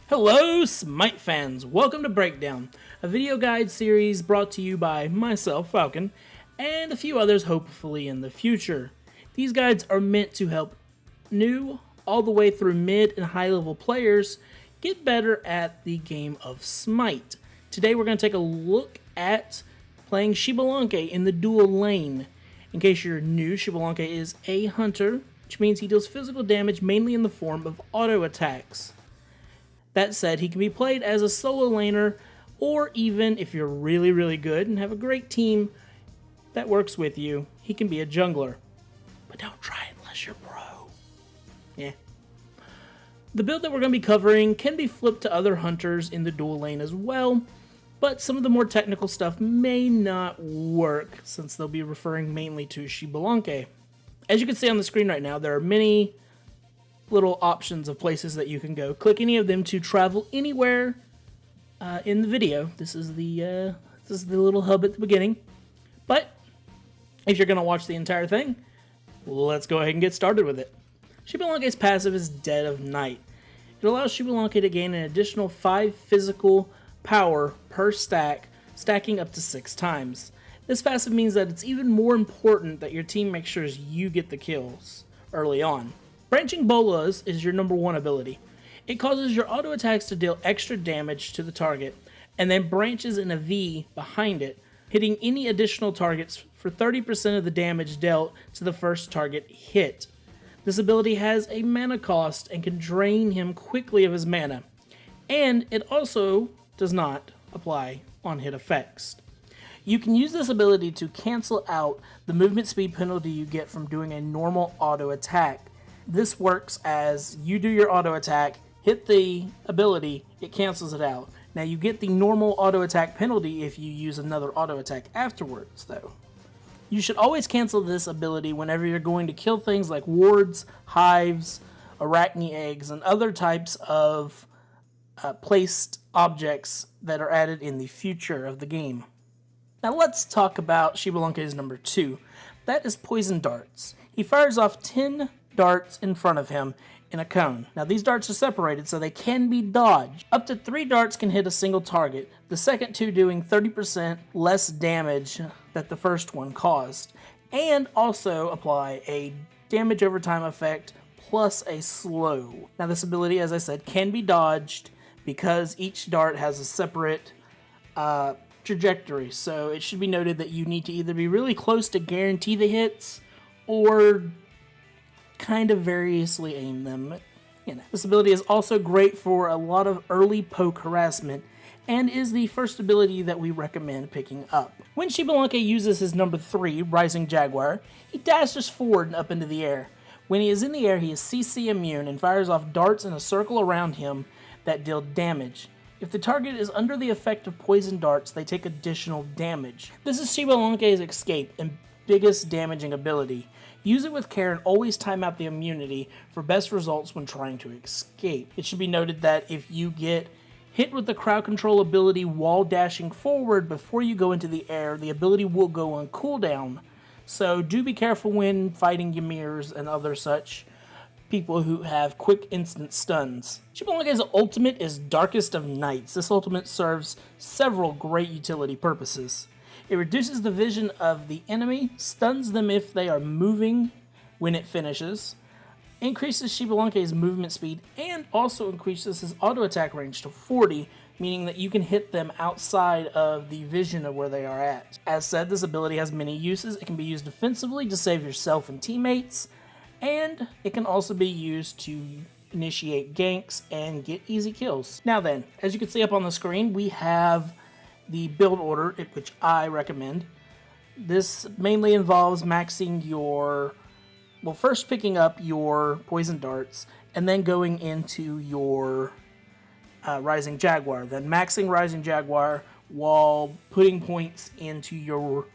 Hello, Smite fans! Welcome to Breakdown, a video guide series brought to you by myself, Falcon, and a few others hopefully in the future. These guides are meant to help new, all the way through mid and high level players get better at the game of Smite. Today we're going to take a look at playing Xbalanque in the dual lane. In case you're new, Xbalanque is a hunter, which means he deals physical damage mainly in the form of auto attacks. That said, he can be played as a solo laner, or even if you're really good and have a great team that works with you, he can be a jungler. But don't try it unless you're pro. Yeah. The build that we're going to be covering can be flipped to other hunters in the dual lane as well, but some of the more technical stuff may not work since they'll be referring mainly to Xbalanque. As you can see on the screen right now, there are many little options of places that you can go. Click any of them to travel anywhere in the video. This is the little hub at the beginning. But if you're going to watch the entire thing, let's go ahead and get started with it. Xbalanque's passive is Dead of Night. It allows Xbalanque to gain an additional 5 physical power per stack, stacking up to 6 times. This passive means that it's even more important that your team makes sure you get the kills early on. Branching Bolas is your number 1 ability. It causes your auto attacks to deal extra damage to the target, and then branches in a V behind it, hitting any additional targets for 30% of the damage dealt to the first target hit. This ability has a mana cost and can drain him quickly of his mana, and it also does not apply on hit effects. You can use this ability to cancel out the movement speed penalty you get from doing a normal auto attack. This works as you do your auto attack, hit the ability, it cancels it out. Now you get the normal auto attack penalty if you use another auto attack afterwards though. You should always cancel this ability whenever you're going to kill things like wards, hives, arachne eggs, and other types of placed objects that are added in the future of the game. Now let's talk about Xbalanque's number 2. That is Poison Darts. He fires off 10 darts in front of him in a cone. Now these darts are separated so they can be dodged. Up to 3 darts can hit a single target, the second 2 doing 30% less damage that the first one caused, and also apply a damage over time effect plus a slow. Now this ability, as I said, can be dodged because each dart has a separate trajectory, so it should be noted that you need to either be really close to guarantee the hits or kind of variously aim them. This ability is also great for a lot of early poke harassment and is the first ability that we recommend picking up. When Xbalanque uses his number 3, Rising Jaguar, he dashes forward and up into the air. When he is in the air, he is CC immune and fires off darts in a circle around him that deal damage. If the target is under the effect of poison darts, they take additional damage. This is Xbalanque's escape and biggest damaging ability. Use it with care and always time out the immunity for best results when trying to escape. It should be noted that if you get hit with the crowd control ability while dashing forward before you go into the air, the ability will go on cooldown. So do be careful when fighting Ymirs and other such people who have quick instant stuns. Xbalanque's ultimate is Darkest of Nights. This ultimate serves several great utility purposes. It reduces the vision of the enemy, stuns them if they are moving when it finishes, increases Xbalanque's movement speed, and also increases his auto attack range to 40, meaning that you can hit them outside of the vision of where they are at. As said, this ability has many uses. It can be used defensively to save yourself and teammates, and it can also be used to initiate ganks and get easy kills. Now then, as you can see up on the screen, we have the build order, which I recommend. This mainly involves maxing your, first picking up your poison darts, and then going into your Rising Jaguar. Then maxing Rising Jaguar while putting points into your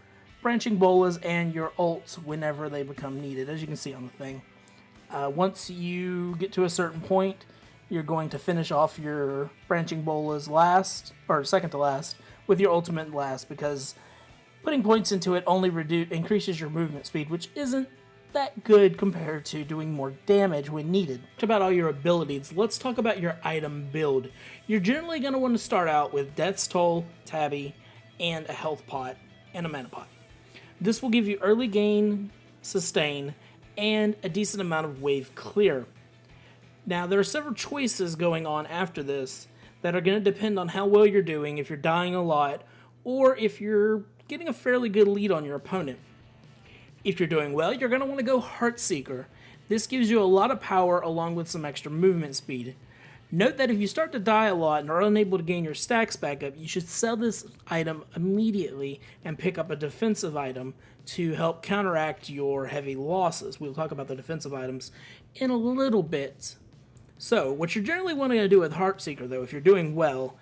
Branching Bolas and your ults whenever they become needed, as you can see on the thing. Once you get to a certain point, you're going to finish off your Branching Bolas last, or second to last, with your ultimate last, because putting points into it only increases your movement speed, which isn't that good compared to doing more damage when needed. Talk about all your abilities. Let's talk about your item build. You're generally going to want to start out with Death's Toll, Tabby, and a health pot and a mana pot. This will give you early gain, sustain, and a decent amount of wave clear. Now, there are several choices going on after this that are going to depend on how well you're doing, if you're dying a lot, or if you're getting a fairly good lead on your opponent. If you're doing well, you're going to want to go Heartseeker. This gives you a lot of power along with some extra movement speed. Note that if you start to die a lot and are unable to gain your stacks back up, you should sell this item immediately and pick up a defensive item to help counteract your heavy losses. We'll talk about the defensive items in a little bit. So, what you're generally wanting to do with Heartseeker, though, if you're doing well,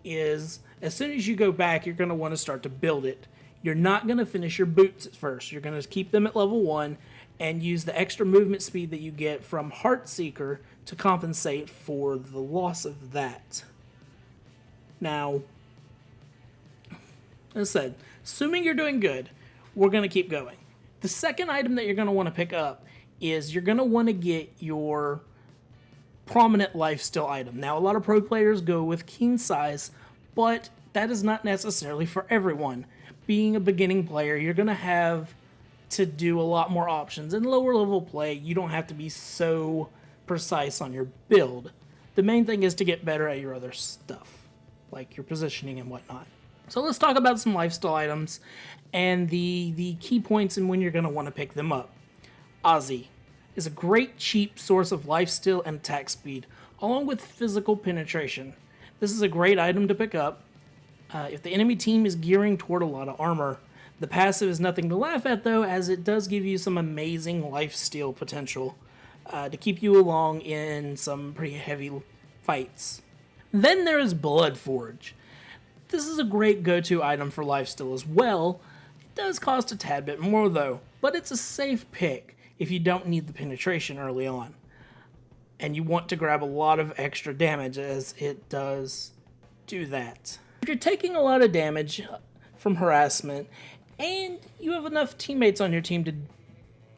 is as soon as you go back, you're going to want to start to build it. You're not going to finish your boots at first. You're going to keep them at level 1 and use the extra movement speed that you get from Heartseeker to compensate for the loss of that. Now, as I said, assuming you're doing good, we're going to keep going. The second item that you're going to want to pick up is you're going to want to get your prominent lifesteal item. Now, a lot of pro players go with Keen Size, but that is not necessarily for everyone. Being a beginning player, you're going to have to do a lot more options. In lower level play, you don't have to be so precise on your build. The main thing is to get better at your other stuff, like your positioning and whatnot. So let's talk about some lifestyle items and the key points and when you're going to want to pick them up. Ozzy is a great cheap source of lifesteal and attack speed, along with physical penetration. This is a great item to pick up. If the enemy team is gearing toward a lot of armor, the passive is nothing to laugh at though, as it does give you some amazing lifesteal potential to keep you along in some pretty heavy fights. Then there is Bloodforge. This is a great go-to item for lifesteal as well. It does cost a tad bit more though, but it's a safe pick if you don't need the penetration early on. And you want to grab a lot of extra damage, as it does do that. If you're taking a lot of damage from harassment and you have enough teammates on your team to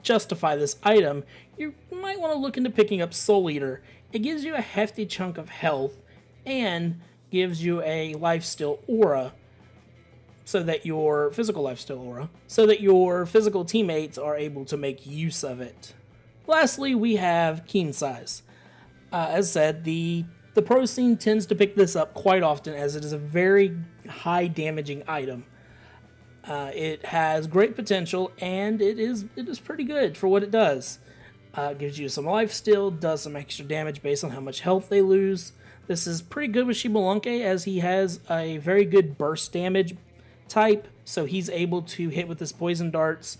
justify this item, you might want to look into picking up Soul Eater. It gives you a hefty chunk of health and gives you a lifesteal aura, so that your physical lifesteal aura, so that your physical teammates are able to make use of it. Lastly, we have Keen Size. As said, the pro scene tends to pick this up quite often, as it is a very high damaging item. It has great potential, and it is pretty good for what it does. It gives you some lifesteal, does some extra damage based on how much health they lose. This is pretty good with Xbalanque, as he has a very good burst damage type, so he's able to hit with his poison darts,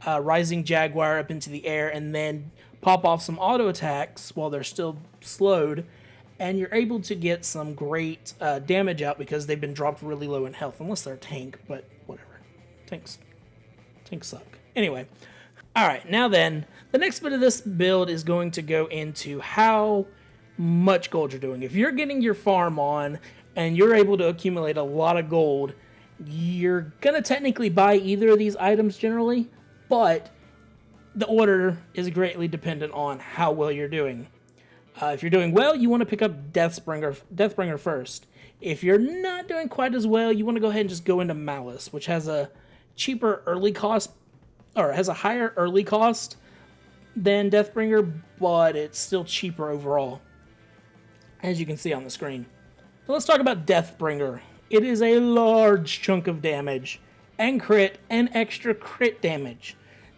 Rising Jaguar up into the air, and then pop off some auto attacks while they're still slowed, and you're able to get some great damage out because they've been dropped really low in health, unless they're a tank, but whatever. Tanks suck. Anyway, alright, now then, the next bit of this build is going to go into how much gold you're doing. If you're getting your farm on and you're able to accumulate a lot of gold, you're going to technically buy either of these items generally, but the order is greatly dependent on how well you're doing. If you're doing well, you want to pick up Deathbringer first. If you're not doing quite as well, you want to go ahead and just go into Malice, which has a cheaper early cost, or has a higher early cost than Deathbringer, but it's still cheaper overall, as you can see on the screen. So let's talk about Deathbringer. It is a large chunk of damage, and crit, and extra crit damage.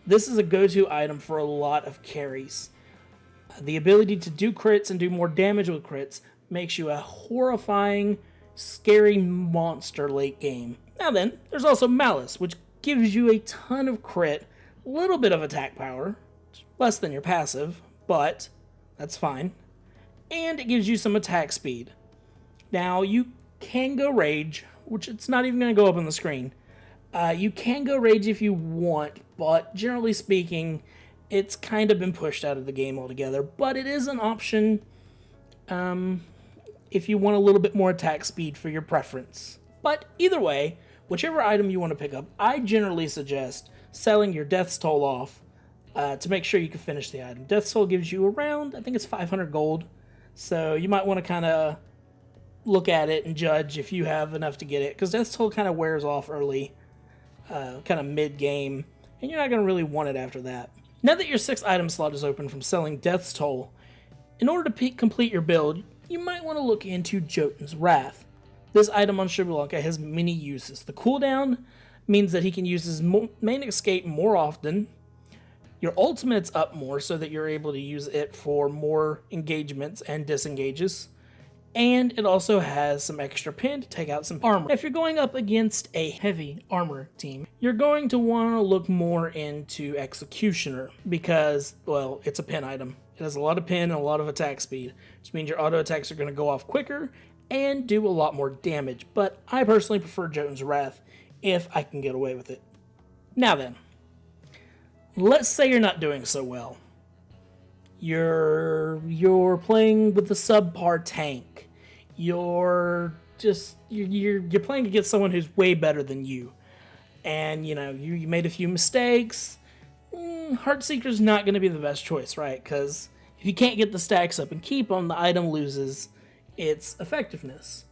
This is a go-to item for a lot of carries. The ability to do crits and do more damage with crits makes you a horrifying, scary monster late game. Now then, there's also Malice, which gives you a ton of crit, a little bit of attack power, less than your passive, but that's fine, and it gives you some attack speed. Now, you can go Rage, which it's not even going to go up on the screen. You can go Rage if you want, but generally speaking, it's kind of been pushed out of the game altogether, but it is an option if you want a little bit more attack speed for your preference. But either way, whichever item you want to pick up, I generally suggest selling your Death's Toll off to make sure you can finish the item. Death's Toll gives you around, I think it's 500 gold, so you might want to kind of look at it and judge if you have enough to get it, because Death's Toll kind of wears off early, kind of mid-game, and you're not going to really want it after that. Now that your 6th item slot is open from selling Death's Toll, in order to complete your build, you might want to look into Jotun's Wrath. This item on Xbalanque has many uses. The cooldown means that he can use his main escape more often. Your ultimate's up more so that you're able to use it for more engagements and disengages. And it also has some extra pin to take out some armor. If you're going up against a heavy armor team, you're going to want to look more into Executioner because, well, it's a pin item. It has a lot of pin and a lot of attack speed, which means your auto attacks are going to go off quicker and do a lot more damage. But I personally prefer Jotun's Wrath if I can get away with it. Now then, let's say you're not doing so well. You're playing with the subpar tank. You're playing against someone who's way better than you, and you made a few mistakes. Heartseeker's not going to be the best choice, right? Because if you can't get the stacks up and keep them, the item loses its effectiveness.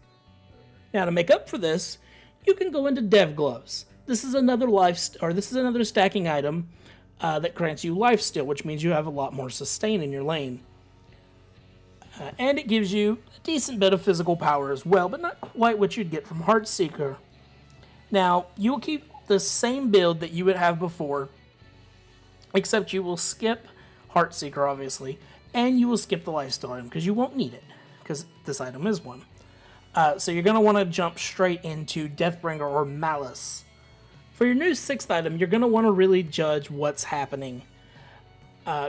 Now to make up for this, you can go into Dev Gloves. This is another stacking item that grants you lifesteal, which means you have a lot more sustain in your lane. And it gives you a decent bit of physical power as well, but not quite what you'd get from Heartseeker. Now, you will keep the same build that you would have before, except you will skip Heartseeker, obviously, and you will skip the lifesteal item, because you won't need it, because this item is one. So you're going to want to jump straight into Deathbringer or Malice. For your new 6th item, you're going to want to really judge what's happening.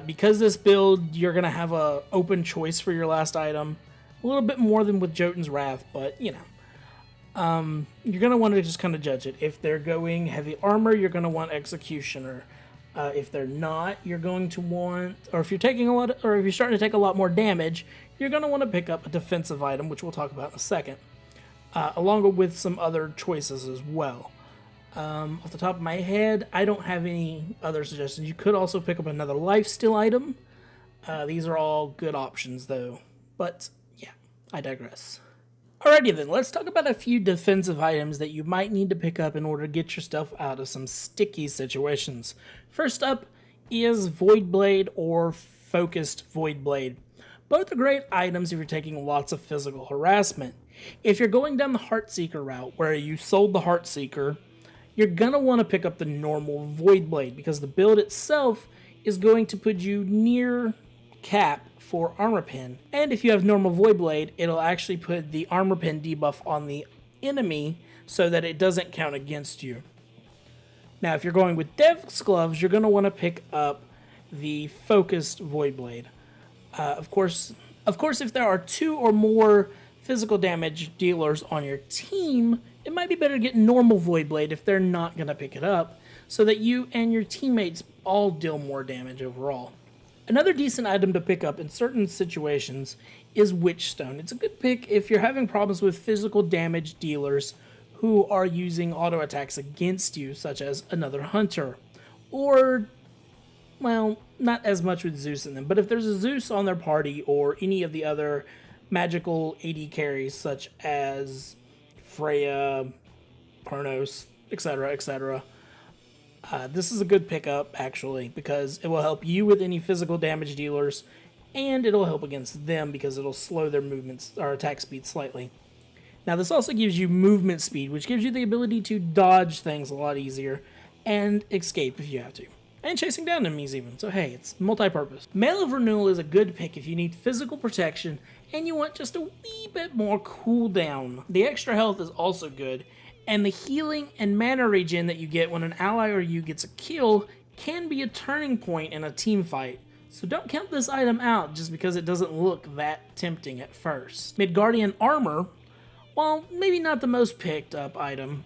Because this build, you're going to have an open choice for your last item. A little bit more than with Jotun's Wrath, but, you're going to want to just kind of judge it. If they're going heavy armor, you're going to want Executioner. If they're not, you're going to want, or if you're starting to take a lot more damage, you're going to want to pick up a defensive item, which we'll talk about in a second, along with some other choices as well. Off the top of my head, I don't have any other suggestions. You could also pick up another lifesteal item. These are all good options, though. But, yeah, I digress. Alrighty then, let's talk about a few defensive items that you might need to pick up in order to get your stuff out of some sticky situations. First up is Void Blade or Focused Void Blade. Both are great items if you're taking lots of physical harassment. If you're going down the Heartseeker route, where you sold the Heartseeker, you're going to want to pick up the normal Void Blade, because the build itself is going to put you near cap for armor pin. And if you have normal Void Blade, it'll actually put the armor pin debuff on the enemy so that it doesn't count against you. Now, if you're going with Dev's Gloves, you're going to want to pick up the Focused Void Blade. Of course, if there are 2 or more physical damage dealers on your team, it might be better to get normal Void Blade if they're not going to pick it up, so that you and your teammates all deal more damage overall. Another decent item to pick up in certain situations is Witchstone. It's a good pick if you're having problems with physical damage dealers who are using auto attacks against you, such as another hunter. Or, well, not as much with Zeus in them, but if there's a Zeus on their party or any of the other magical AD carries such as Freya, Kronos, etc., etc. This is a good pickup, actually, because it will help you with any physical damage dealers, and it'll help against them because it'll slow their movements or attack speed slightly. Now, this also gives you movement speed, which gives you the ability to dodge things a lot easier and escape if you have to. And chasing down enemies even, so hey, it's multi-purpose. Mail of Renewal is a good pick if you need physical protection and you want just a wee bit more cooldown. The extra health is also good, and the healing and mana regen that you get when an ally or you gets a kill can be a turning point in a team fight. So don't count this item out just because it doesn't look that tempting at first. Midgardian Armor, while maybe not the most picked up item,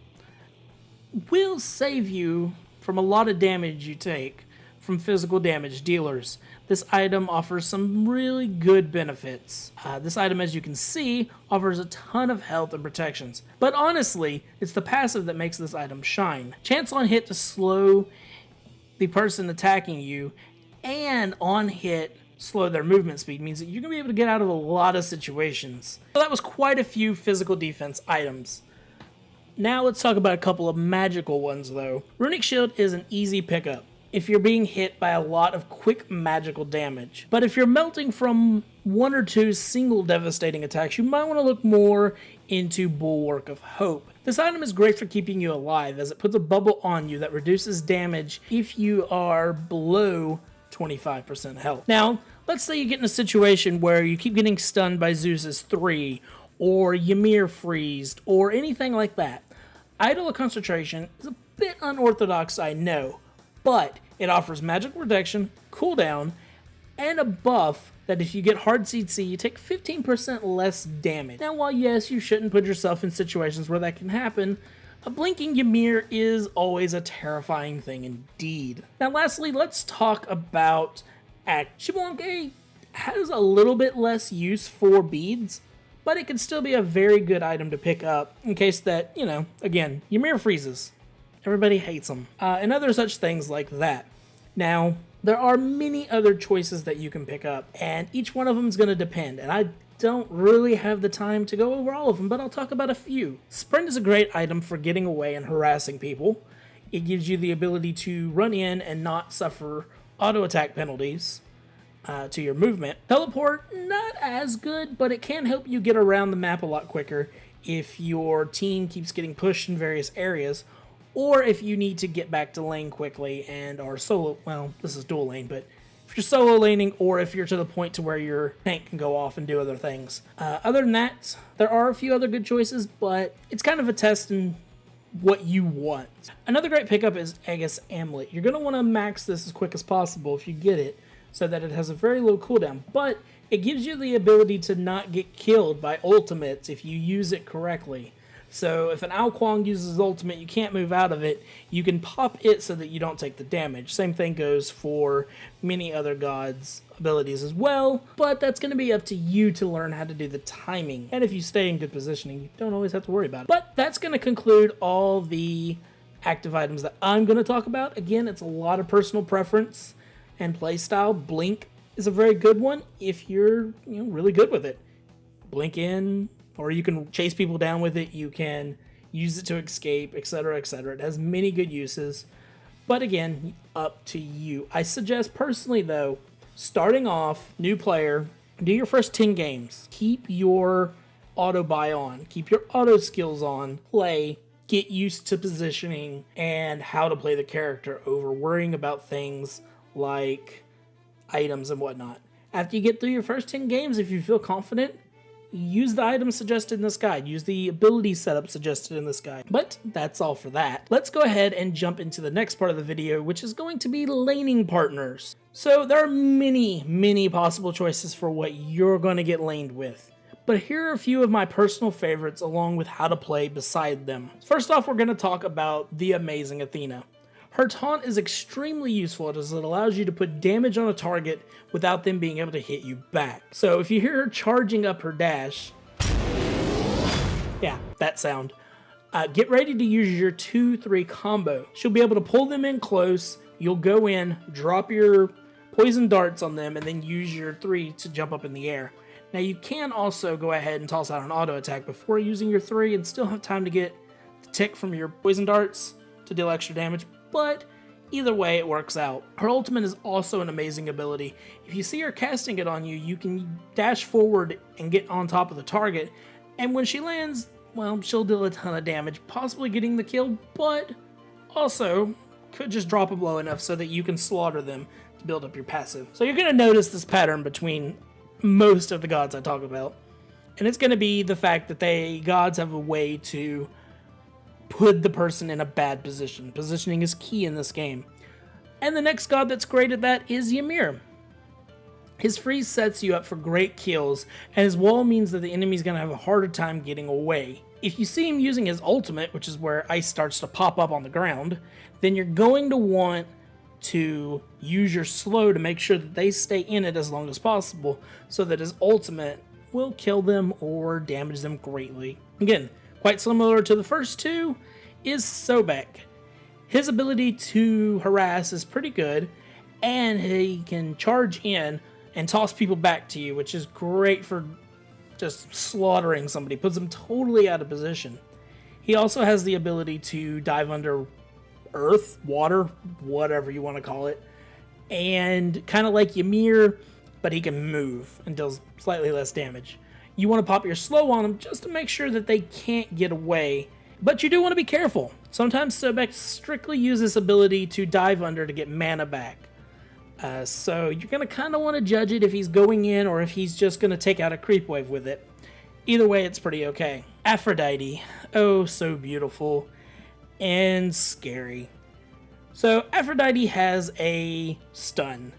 will save you from a lot of damage you take from physical damage dealers. This item offers some really good benefits. This item, as you can see, offers a ton of health and protections. But honestly, it's the passive that makes this item shine. Chance on hit to slow the person attacking you, and on hit slow their movement speed, means that you're going to be able to get out of a lot of situations. So that was quite a few physical defense items. Now let's talk about a couple of magical ones though. Runic Shield is an easy pickup if you're being hit by a lot of quick magical damage. But if you're melting from 1 or 2 single devastating attacks, you might want to look more into Bulwark of Hope. This item is great for keeping you alive, as it puts a bubble on you that reduces damage if you are below 25% health. Now, let's say you get in a situation where you keep getting stunned by Zeus's 3, or Ymir freezed, or anything like that. Idle of Concentration is a bit unorthodox, I know, but it offers magical reduction, cooldown, and a buff that if you get hard CC, you take 15% less damage. Now, while yes, you shouldn't put yourself in situations where that can happen, a blinking Ymir is always a terrifying thing indeed. Now, lastly, let's talk about Xbalanque. Has a little bit less use for beads, but it can still be a very good item to pick up in case that, you know, again, Ymir freezes. Everybody hates them. And other such things like that. Now, there are many other choices that you can pick up, and each one of them is going to depend, and I don't really have the time to go over all of them, but I'll talk about a few. Sprint is a great item for getting away and harassing people. It gives you the ability to run in and not suffer auto attack penalties to your movement. Teleport, not as good, but it can help you get around the map a lot quicker if your team keeps getting pushed in various areas, or if you need to get back to lane quickly and are solo, well, this is dual lane, but if you're solo laning, or if you're to the point to where your tank can go off and do other things. Other than that, there are a few other good choices, but it's kind of a test in what you want. Another great pickup is Aegis Amulet. You're going to want to max this as quick as possible if you get it, so that it has a very low cooldown, but it gives you the ability to not get killed by ultimates if you use it correctly. So if an Ao Kuang uses ultimate, you can't move out of it, you can pop it so that you don't take the damage. Same thing goes for many other gods' abilities as well, but that's going to be up to you to learn how to do the timing. And if you stay in good positioning, you don't always have to worry about it. But that's going to conclude all the active items that I'm going to talk about. Again, it's a lot of personal preference and playstyle. Blink is a very good one if you're really good with it. Blink in, or you can chase people down with it, you can use it to escape, etc., etc. It has many good uses, but again, up to you. I suggest personally though, starting off, new player, do your first 10 games. Keep your auto buy on, keep your auto skills on, play, get used to positioning and how to play the character over worrying about things like items and whatnot. After you get through your first 10 games, if you feel confident, use the items suggested in this guide. Use the ability setup suggested in this guide. But that's all for that. Let's go ahead and jump into the next part of the video, which is going to be laning partners. So there are many possible choices for what you're going to get laned with. But here are a few of my personal favorites along with how to play beside them. First off, we're going to talk about the amazing Athena. Her taunt is extremely useful as it allows you to put damage on a target without them being able to hit you back. So if you hear her charging up her dash, yeah, that sound, get ready to use your 2-3 combo. She'll be able to pull them in close, you'll go in, drop your poison darts on them, and then use your 3 to jump up in the air. Now you can also go ahead and toss out an auto attack before using your 3 and still have time to get the tick from your poison darts to deal extra damage. But either way, it works out. Her ultimate is also an amazing ability. If you see her casting it on you, you can dash forward and get on top of the target, and when she lands, well, she'll deal a ton of damage, possibly getting the kill, but also could just drop a blow enough so that you can slaughter them to build up your passive. So you're going to notice this pattern between most of the gods I talk about, and it's going to be the fact that gods have a way to put the person in a bad position. Positioning is key in this game. And the next god that's great at that is Ymir. His freeze sets you up for great kills, and his wall means that the enemy's going to have a harder time getting away. If you see him using his ultimate, which is where ice starts to pop up on the ground, then you're going to want to use your slow to make sure that they stay in it as long as possible, so that his ultimate will kill them or damage them greatly. Again, quite similar to the first two is Sobek. His ability to harass is pretty good, and he can charge in and toss people back to you, which is great for just slaughtering somebody. Puts them totally out of position. He also has the ability to dive under earth, water, whatever you want to call it, and kind of like Ymir, but he can move and deals slightly less damage. You want to pop your slow on them just to make sure that they can't get away, but you do want to be careful. Sometimes Sobek strictly uses this ability to dive under to get mana back. So you're going to kind of want to judge it if he's going in or if he's just going to take out a creep wave with it. Either way, it's pretty okay. Aphrodite. Oh, so beautiful and scary. So Aphrodite has a stun.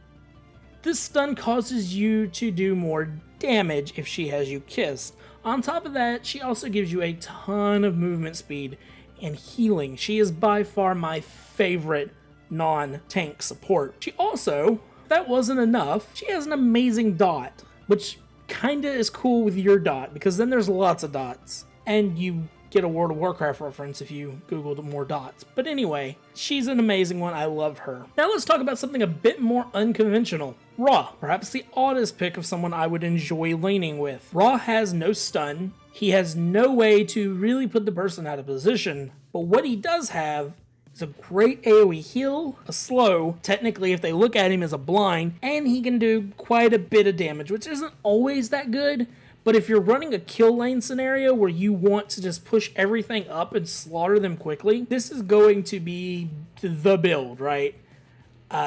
This stun causes you to do more damage if she has you kissed. On top of that, she also gives you a ton of movement speed and healing. She is by far my favorite non-tank support. She also, if that wasn't enough, she has an amazing dot, which kinda is cool with your dot, because then there's lots of dots, and you get a World of Warcraft reference if you googled more dots. But anyway, she's an amazing one. I love her. Now let's talk about something a bit more unconventional. Ra, perhaps the oddest pick of someone I would enjoy laning with. Ra has no stun. He has no way to really put the person out of position, but what he does have is a great AoE heal, a slow, technically if they look at him as a blind, and he can do quite a bit of damage, which isn't always that good. But if you're running a kill lane scenario where you want to just push everything up and slaughter them quickly, this is going to be the build, right?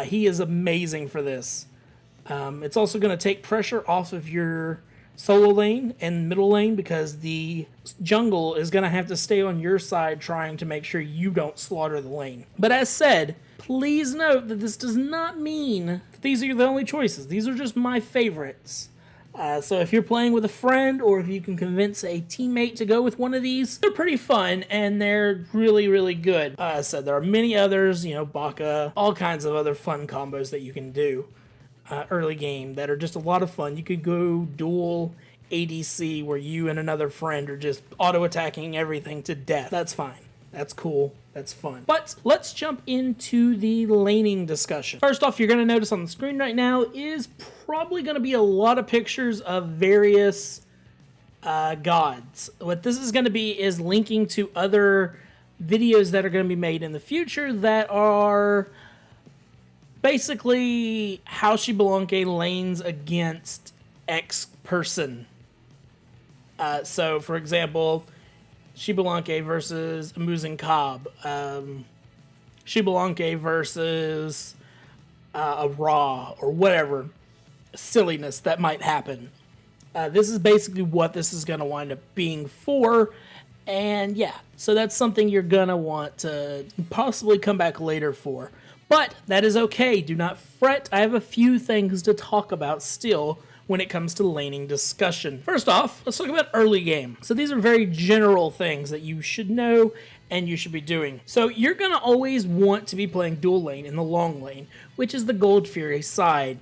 He is amazing for this. It's also going to take pressure off of your solo lane and middle lane because the jungle is going to have to stay on your side trying to make sure you don't slaughter the lane. But as said, please note that this does not mean that these are the only choices. These are just my favorites. So if you're playing with a friend or if you can convince a teammate to go with one of these, they're pretty fun and they're really, really good. As I said, there are many others, you know, Baka, all kinds of other fun combos that you can do early game that are just a lot of fun. You could go dual ADC where you and another friend are just auto-attacking everything to death. That's fine. That's cool. That's fun. But let's jump into the laning discussion. First off, you're going to notice on the screen right now is probably going to be a lot of pictures of various gods. What this is going to be is linking to other videos that are going to be made in the future that are basically how Xbalanque lanes against X person. So, for example, Xbalanque versus Amusing Cobb, Xbalanque versus a Raw, or whatever silliness that might happen. This is basically what this is going to wind up being for, and yeah, so that's something you're going to want to possibly come back later for. But that is okay, do not fret, I have a few things to talk about still when it comes to laning discussion. First off, let's talk about early game. So these are very general things that you should know and you should be doing. So you're gonna always want to be playing dual lane in the long lane, which is the Gold Fury side.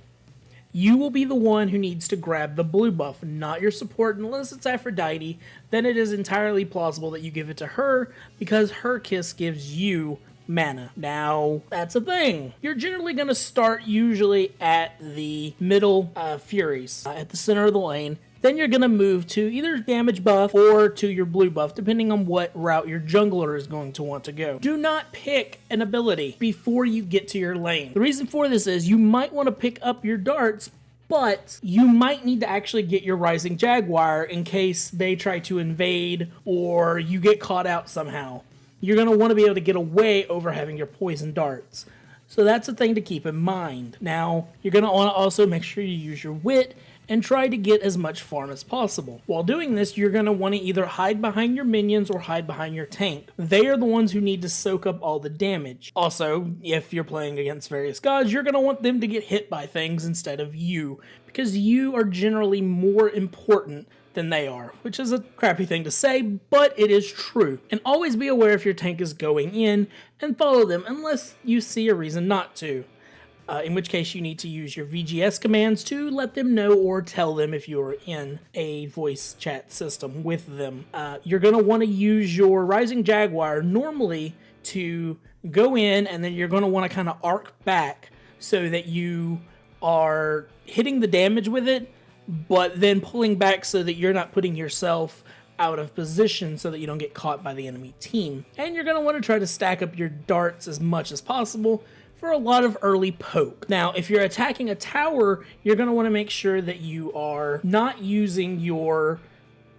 You will be the one who needs to grab the blue buff, not your support unless it's Aphrodite. Then it is entirely plausible that you give it to her because her kiss gives you mana. Now, that's a thing. You're generally going to start usually at the middle Furies, at the center of the lane. Then you're going to move to either damage buff or to your blue buff, depending on what route your jungler is going to want to go. Do not pick an ability before you get to your lane. The reason for this is you might want to pick up your darts, but you might need to actually get your Rising Jaguar in case they try to invade or you get caught out somehow. You're going to want to be able to get away over having your poison darts. So that's a thing to keep in mind. Now, you're going to want to also make sure you use your wit and try to get as much farm as possible. While doing this, you're going to want to either hide behind your minions or hide behind your tank. They are the ones who need to soak up all the damage. Also, if you're playing against various gods, you're going to want them to get hit by things instead of you, because you are generally more important than they are, which is a crappy thing to say, but it is true. And always be aware if your tank is going in and follow them unless you see a reason not to. In which case you need to use your VGS commands to let them know or tell them if you're in a voice chat system with them. You're going to want to use your Rising Jaguar normally to go in, and then you're going to want to kind of arc back so that you are hitting the damage with it, but then pulling back so that you're not putting yourself out of position so that you don't get caught by the enemy team. And you're going to want to try to stack up your darts as much as possible for a lot of early poke. Now, if you're attacking a tower, you're going to want to make sure that you are not using your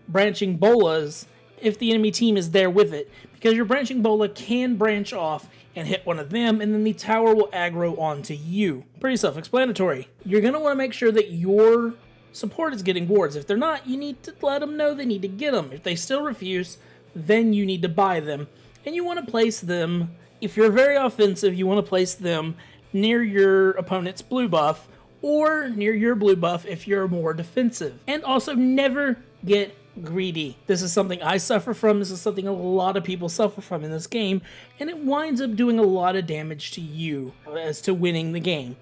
branching bolas if the enemy team is there with it, because your branching bola can branch off and hit one of them, and then the tower will aggro onto you. Pretty self-explanatory. You're going to want to make sure that your support is getting wards. If they're not, you need to let them know they need to get them. If they still refuse, then you need to buy them. And you want to place them, if you're very offensive, you want to place them near your opponent's blue buff or near your blue buff if you're more defensive. And also never get greedy. This is something I suffer from. This is something a lot of people suffer from in this game, and it winds up doing a lot of damage to you as to winning the game.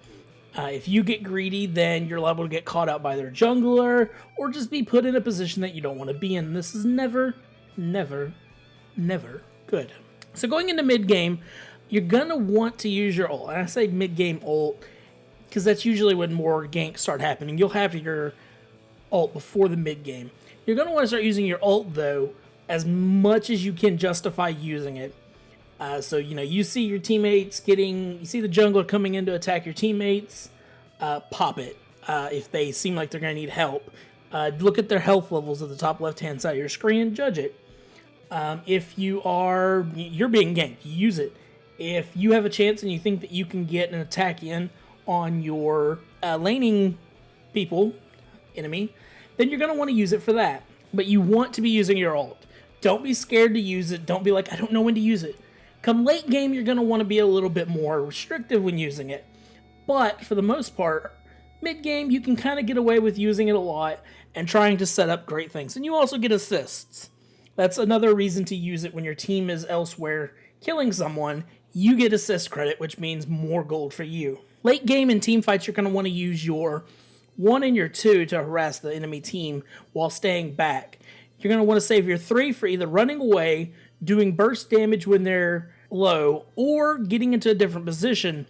If you get greedy, then you're liable to get caught out by their jungler or just be put in a position that you don't want to be in. This is never, never, never good. So going into mid-game, you're going to want to use your ult. And I say mid-game ult because that's usually when more ganks start happening. You'll have your ult before the mid-game. You're going to want to start using your ult, though, as much as you can justify using it. So, you see your teammates you see the jungler coming in to attack your teammates, pop it if they seem like they're going to need help. Look at their health levels at the top left-hand side of your screen and judge it. If you're being ganked, use it. If you have a chance and you think that you can get an attack in on your laning enemy, then you're going to want to use it for that. But you want to be using your ult. Don't be scared to use it. Don't be like, I don't know when to use it. Come late game, you're going to want to be a little bit more restrictive when using it. But for the most part, mid game, you can kind of get away with using it a lot and trying to set up great things. And you also get assists. That's another reason to use it when your team is elsewhere killing someone. You get assist credit, which means more gold for you. Late game in team fights, you're going to want to use your 1 and your 2 to harass the enemy team while staying back. You're going to want to save your 3 for either running away, doing burst damage when they're low, or getting into a different position.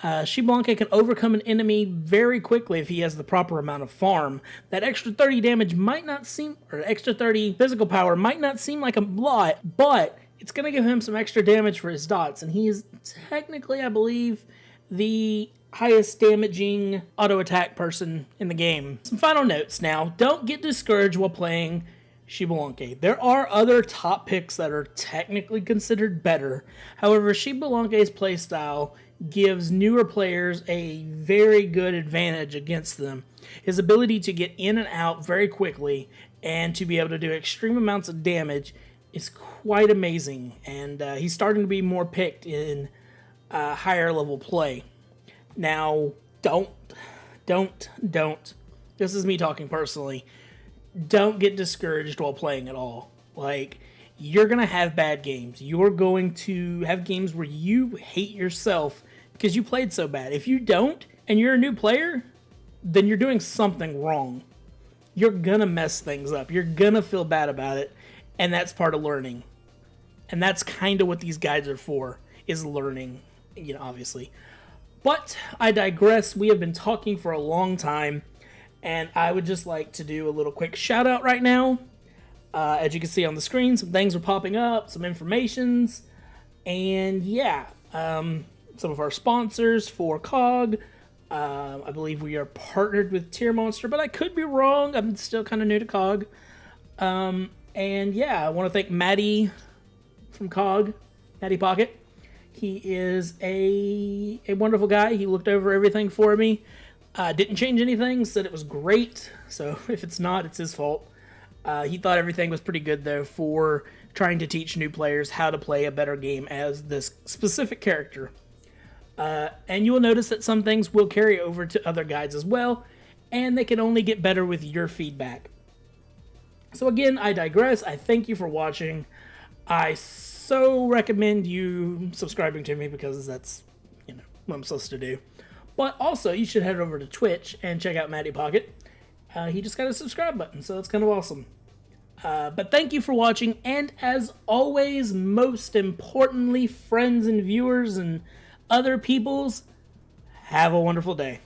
Xbalanque can overcome an enemy very quickly if he has the proper amount of farm. That extra 30 damage might not seem, or extra 30 physical power might not seem like a lot, but it's going to give him some extra damage for his dots, and he is technically, I believe, the highest damaging auto attack person in the game. Some final notes now. Don't get discouraged while playing Xbalanque. There are other top picks that are technically considered better. However, Xbalanque's playstyle gives newer players a very good advantage against them. His ability to get in and out very quickly and to be able to do extreme amounts of damage is quite amazing, and he's starting to be more picked in higher level play. Now, don't, this is me talking personally, don't get discouraged while playing at all. Like, you're going to have bad games. You're going to have games where you hate yourself because you played so bad. If you don't, and you're a new player, then you're doing something wrong. You're going to mess things up. You're going to feel bad about it, and that's part of learning. And that's kind of what these guides are for, is learning, obviously. But I digress. We have been talking for a long time, and I would just like to do a little quick shout out right now. As you can see on the screen, some things are popping up, some informations, and yeah, some of our sponsors for COG. I believe we are partnered with Tier Monster, but I could be wrong. I'm still kind of new to COG. And yeah, I want to thank Maddie from COG, Maddie Pocket. He is a wonderful guy. He looked over everything for me. Didn't change anything, said it was great. So if it's not, it's his fault. He thought everything was pretty good, though, for trying to teach new players how to play a better game as this specific character. And you will notice that some things will carry over to other guides as well, and they can only get better with your feedback. So again, I digress. I thank you for watching. I so recommend you subscribing to me because that's, what I'm supposed to do. But also, you should head over to Twitch and check out Maddie Pocket. He just got a subscribe button, so that's kind of awesome. But thank you for watching, and as always, most importantly, friends and viewers and other peoples, Have a wonderful day.